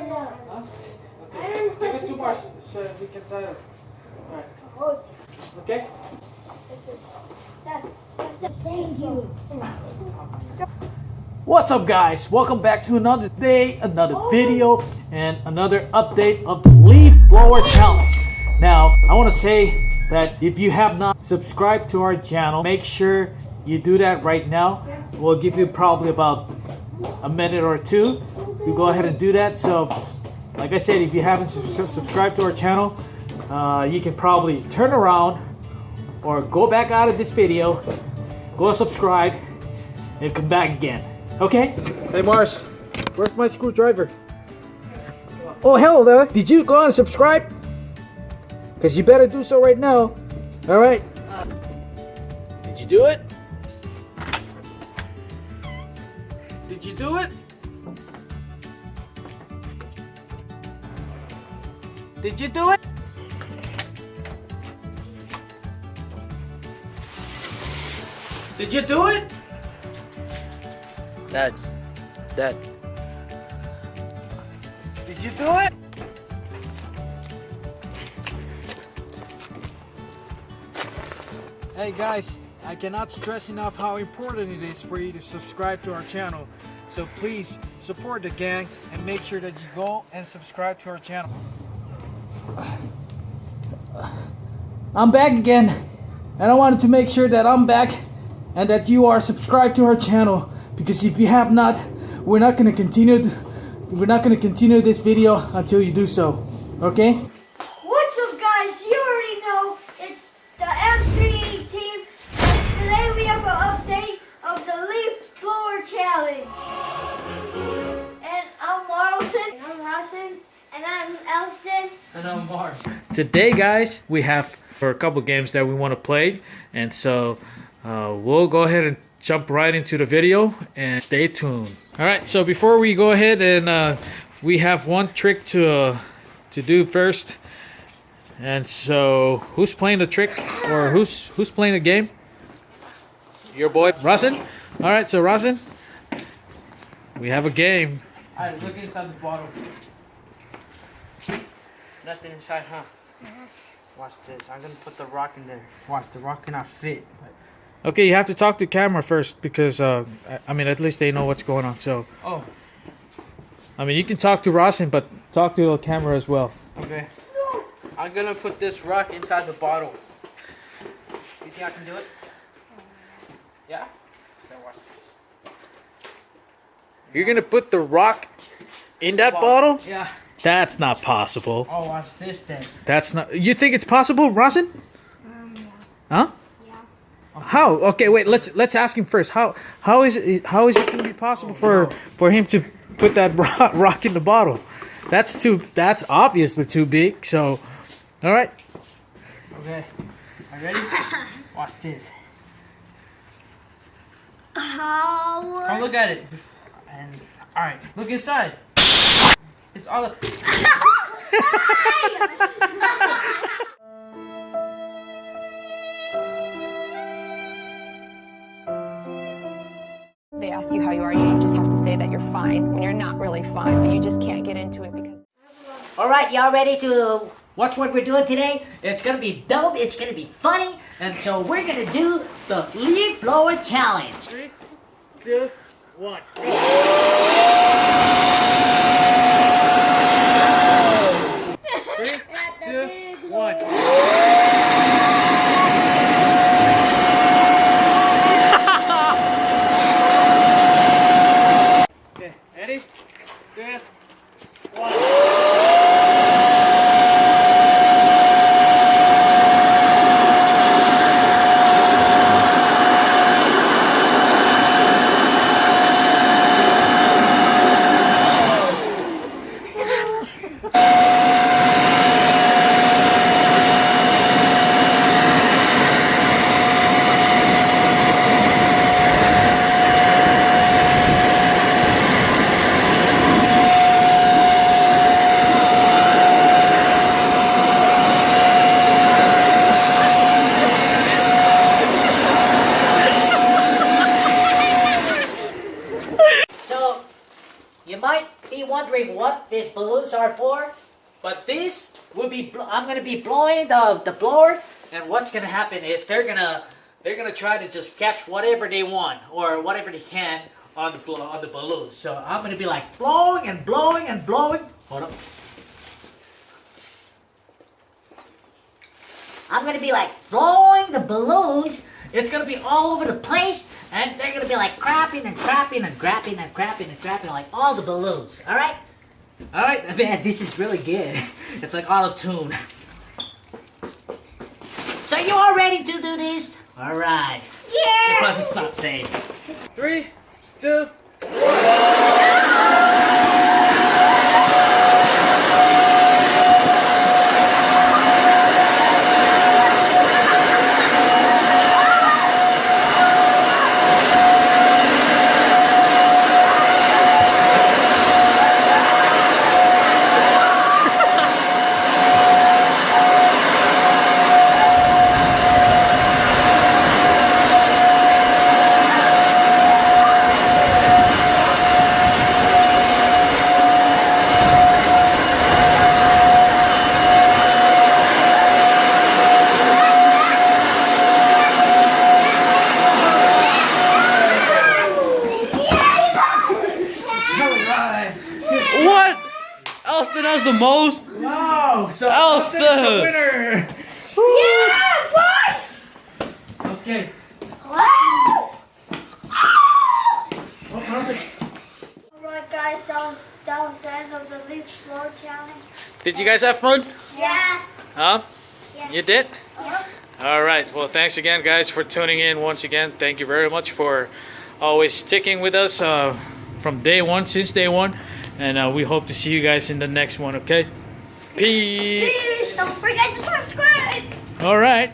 Huh? Okay. Give us 2 bars so we can tie it. Alright. Okay? Thank you. What's up, guys? Welcome back to another day, another video, and another update of the Leaf Blower Challenge. Now, I want to say that if you have not subscribed to our channel, make sure you do that right now. We'll give you probably about a minute or two. You go ahead and do that. So, like I said, if you haven't subscribed to our channel, you can probably turn around or go back out of this video, go subscribe, and come back again. Okay? Hey Mars, where's my screwdriver? Oh hell no! Did you go and subscribe? Because you better do so right now. Alright? Did you do it? Did you do it? Did you do it? Did you do it? Dad. Did you do it? Hey guys, I cannot stress enough how important it is for you to subscribe to our channel. So please support the gang and make sure that you go and subscribe to our channel. I'm back again, and I wanted to make sure that I'm back and that you are subscribed to our channel, because if you have not, we're not going to continue this video until you do so. Okay? What's up, guys? You already know it's the M3 team. And today we have an update of the Leaf Blower Challenge. And I'm Marlton, and I'm Russell, and I'm Elston. And I'm Mars. Today, guys, we have for a couple games that we want to play, and so we'll go ahead and jump right into the video and stay tuned. All right, so before we go ahead and we have one trick to do first, and so who's playing the trick, or who's playing the game? Your boy Russell. All right, so Russell, we have a game. Alright, look inside the bottle. Nothing inside, huh? Watch this. I'm gonna put the rock in there. Watch, the rock cannot fit. Okay, you have to talk to camera first, because I mean, at least they know what's going on. So Oh, I mean, you can talk to Russell, but talk to the camera as well. okay. I'm gonna put this rock inside the bottle. You think I can do it? Yeah? Then watch this. You're gonna put the rock in that bottle? Yeah. That's not possible. Oh, watch this then. That's not. You think it's possible, Russell? Yeah. Huh? Yeah. How? Okay, wait. Let's ask him first. How is it gonna be possible for him to put that rock in the bottle? That's obviously too big. So, all right. Okay. Are you ready? Watch this. How? Come look at it. And alright, look inside. It's all up. They ask you how you are, you just have to say that you're fine when you're not really fine, but you just can't get into it because... Alright, y'all ready to watch what we're doing today? It's gonna be dope, it's gonna be funny, and so we're gonna do the Leaf Blower Challenge. 3, 2, 1. Three, two, one. Okay, ready? 2, 1. wondering what these balloons are for, but this will be. I'm gonna be blowing the blower, and what's gonna happen is they're gonna try to just catch whatever they want or whatever they can on the balloons. So I'm gonna be like blowing and blowing and blowing. Hold up. I'm gonna be like blowing the balloons. It's gonna be all over the place, and they're gonna be like crapping and crapping and crapping and crapping and crapping like all the balloons. All right, man. This is really good. It's like auto tune. So you all ready to do this? All right. Yeah! Because it's not safe. 3, 2. What? Elston has the most. Wow! So Elston! Elston's the winner! Yeah, boy! Okay. Wow! Oh, how's it? Alright guys, that was the end of the leaf floor challenge. Did you guys have fun? Yeah. Huh? Yeah. You did? Yep. All right. Well, thanks again, guys, for tuning in once again. Thank you very much for always sticking with us from day one, since day one. And we hope to see you guys in the next one, okay? Peace. Please don't forget to subscribe. All right.